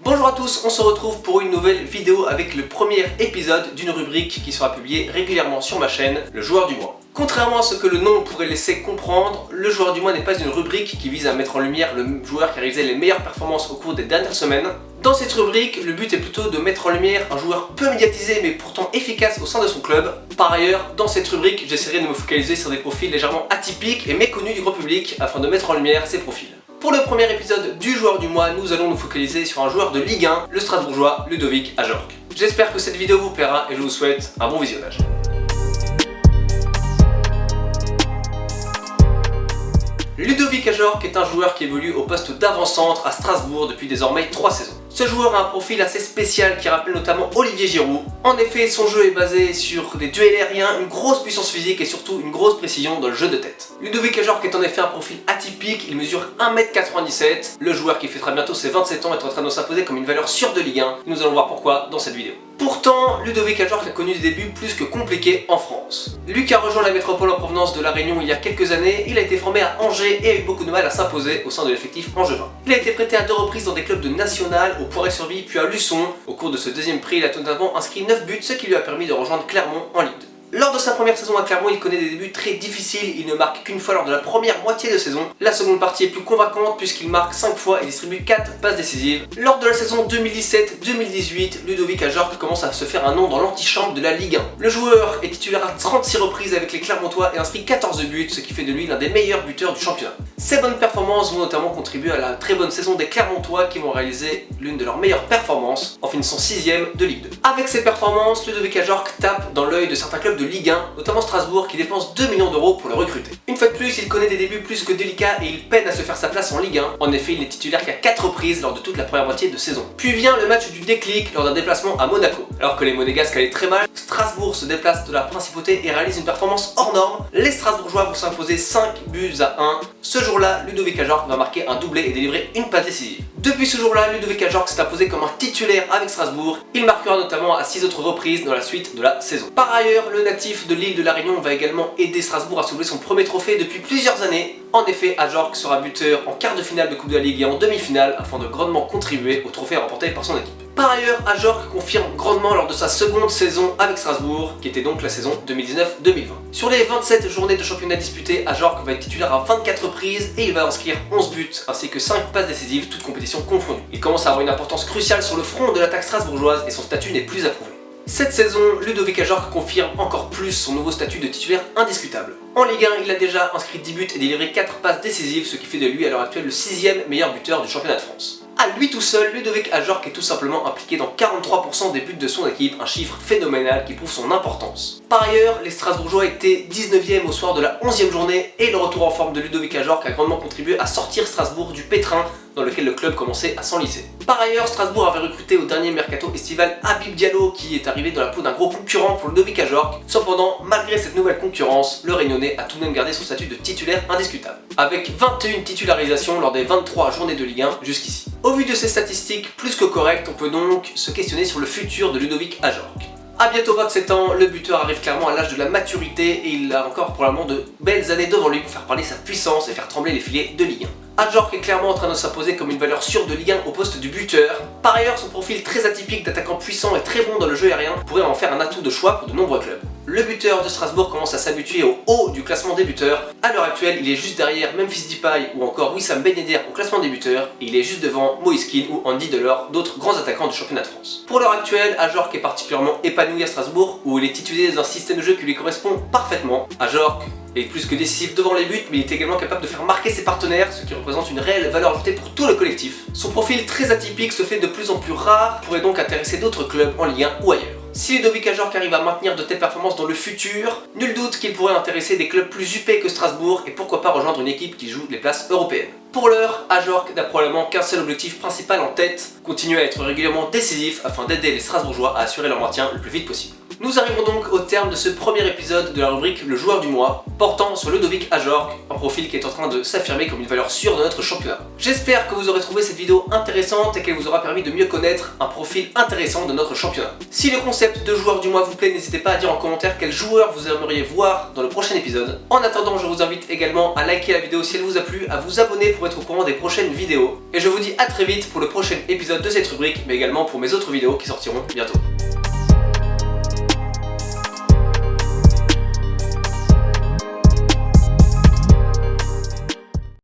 Bonjour à tous, on se retrouve pour une nouvelle vidéo avec le premier épisode d'une rubrique qui sera publiée régulièrement sur ma chaîne, le joueur du mois. Contrairement à ce que le nom pourrait laisser comprendre, le joueur du mois n'est pas une rubrique qui vise à mettre en lumière le joueur qui a réalisé les meilleures performances au cours des dernières semaines. Dans cette rubrique, le but est plutôt de mettre en lumière un joueur peu médiatisé mais pourtant efficace au sein de son club. Par ailleurs, dans cette rubrique, j'essaierai de me focaliser sur des profils légèrement atypiques et méconnus du grand public afin de mettre en lumière ces profils. Pour le premier épisode du joueur du mois, nous allons nous focaliser sur un joueur de Ligue 1, le Strasbourgeois Ludovic Ajorc. J'espère que cette vidéo vous plaira et je vous souhaite un bon visionnage. Ludovic Ajorc est un joueur qui évolue au poste d'avant-centre à Strasbourg depuis désormais 3 saisons. Ce joueur a un profil assez spécial qui rappelle notamment Olivier Giroud. En effet, son jeu est basé sur des duels aériens, une grosse puissance physique et surtout une grosse précision dans le jeu de tête. Ludovic Ajorc est en effet un profil atypique, il mesure 1m97. Le joueur qui fêtera bientôt ses 27 ans est en train de s'imposer comme une valeur sûre de Ligue 1. Nous allons voir pourquoi dans cette vidéo. Pourtant, Ludovic Ajorc a connu des débuts plus que compliqués en France. Lui qui a rejoint la métropole en provenance de La Réunion il y a quelques années, il a été formé à Angers et a eu beaucoup de mal à s'imposer au sein de l'effectif angevin. Il a été prêté à 2 reprises dans des clubs de national, au Poiré-sur-Vie puis à Luçon. Au cours de ce deuxième prix, il a notamment inscrit 9 buts, ce qui lui a permis de rejoindre Clermont en Ligue 2. Lors de sa première saison à Clermont, il connaît des débuts très difficiles, il ne marque qu'une fois lors de la première moitié de saison. La seconde partie est plus convaincante puisqu'il marque 5 fois et distribue 4 passes décisives. Lors de la saison 2017-2018, Ludovic Ajorc commence à se faire un nom dans l'antichambre de la Ligue 1. Le joueur est titulaire à 36 reprises avec les Clermontois et inscrit 14 buts, ce qui fait de lui l'un des meilleurs buteurs du championnat. Ses bonnes performances vont notamment contribuer à la très bonne saison des Clermontois qui vont réaliser l'une de leurs meilleures performances en finissant 6ème de Ligue 2. Avec ses performances, Ludovic Ajorc tape dans l'œil de certains clubs de Ligue 1, notamment Strasbourg qui dépense 2 millions d'euros pour le recruter. Une fois de plus, il connaît des débuts plus que délicats et il peine à se faire sa place en Ligue 1. En effet, il n'est titulaire qu'à 4 reprises lors de toute la première moitié de saison. Puis vient le match du déclic lors d'un déplacement à Monaco. Alors que les Monégasques allaient très mal, Strasbourg se déplace de la principauté et réalise une performance hors norme. Les Strasbourgeois vont s'imposer 5 buts à 1. Ce jour-là, Ludovic Ajorc va marquer un doublé et délivrer une passe décisive. Depuis ce jour-là, Ludovic Ajorc s'est imposé comme un titulaire avec Strasbourg. Il marquera notamment à 6 autres reprises dans la suite de la saison. Par ailleurs, le natif de l'île de La Réunion va également aider Strasbourg à soulever son premier trophée depuis plusieurs années. En effet, Ajorc sera buteur en quart de finale de Coupe de la Ligue et en demi-finale afin de grandement contribuer au trophée remporté par son équipe. Par ailleurs, Ajorc confirme grandement lors de sa seconde saison avec Strasbourg, qui était donc la saison 2019-2020. Sur les 27 journées de championnat disputées, Ajorc va être titulaire à 24 reprises et il va inscrire 11 buts ainsi que 5 passes décisives, toutes compétitions confondues. Il commence à avoir une importance cruciale sur le front de l'attaque strasbourgeoise et son statut n'est plus approuvé. Cette saison, Ludovic Ajorc confirme encore plus son nouveau statut de titulaire indiscutable. En Ligue 1, il a déjà inscrit 10 buts et délivré 4 passes décisives, ce qui fait de lui à l'heure actuelle le 6ème meilleur buteur du championnat de France. À lui tout seul, Ludovic Ajorc est tout simplement impliqué dans 43% des buts de son équipe, un chiffre phénoménal qui prouve son importance. Par ailleurs, les Strasbourgeois étaient 19ème au soir de la 11ème journée et le retour en forme de Ludovic Ajorc a grandement contribué à sortir Strasbourg du pétrin dans lequel le club commençait à s'enliser. Par ailleurs, Strasbourg avait recruté au dernier mercato estival Habib Diallo qui est arrivé dans la peau d'un gros concurrent pour Ludovic Ajorc. Cependant, malgré cette nouvelle concurrence, le Réunionnais a tout de même gardé son statut de titulaire indiscutable, avec 21 titularisations lors des 23 journées de Ligue 1 jusqu'ici. Au vu de ces statistiques plus que correctes, on peut donc se questionner sur le futur de Ludovic Ajorc. À bientôt 27 ans, le buteur arrive clairement à l'âge de la maturité et il a encore probablement de belles années devant lui pour faire parler sa puissance et faire trembler les filets de Ligue 1. Ajorc est clairement en train de s'imposer comme une valeur sûre de Ligue 1 au poste du buteur. Par ailleurs, son profil très atypique d'attaquant puissant et très bon dans le jeu aérien pourrait en faire un atout de choix pour de nombreux clubs. Le buteur de Strasbourg commence à s'habituer au haut du classement des buteurs. À l'heure actuelle, il est juste derrière Memphis Depay ou encore Wissam Ben Yedder au classement des buteurs et il est juste devant Moïse Kean ou Andy Delors, d'autres grands attaquants du championnat de France. Pour l'heure actuelle, Ajorc est particulièrement épanoui à Strasbourg où il est titulaire d'un système de jeu qui lui correspond parfaitement. Ajorc est plus que décisif devant les buts, mais il est également capable de faire marquer ses partenaires, ce qui représente une réelle valeur ajoutée pour tout le collectif. Son profil très atypique se fait de plus en plus rare, pourrait donc intéresser d'autres clubs en Ligue 1 ou ailleurs. Si Ludovic Ajorc arrive à maintenir de telles performances dans le futur, nul doute qu'il pourrait intéresser des clubs plus huppés que Strasbourg et pourquoi pas rejoindre une équipe qui joue les places européennes. Pour l'heure, Ajorc n'a probablement qu'un seul objectif principal en tête, continuer à être régulièrement décisif afin d'aider les Strasbourgeois à assurer leur maintien le plus vite possible. Nous arrivons donc au terme de ce premier épisode de la rubrique Le joueur du mois, portant sur Ludovic Ajorc, un profil qui est en train de s'affirmer comme une valeur sûre de notre championnat. J'espère que vous aurez trouvé cette vidéo intéressante et qu'elle vous aura permis de mieux connaître un profil intéressant de notre championnat. Si le concept de joueur du mois vous plaît, n'hésitez pas à dire en commentaire quel joueur vous aimeriez voir dans le prochain épisode. En attendant, je vous invite également à liker la vidéo si elle vous a plu, à vous abonner pour pour être au courant des prochaines vidéos. Et je vous dis à très vite pour le prochain épisode de cette rubrique, mais également pour mes autres vidéos qui sortiront bientôt.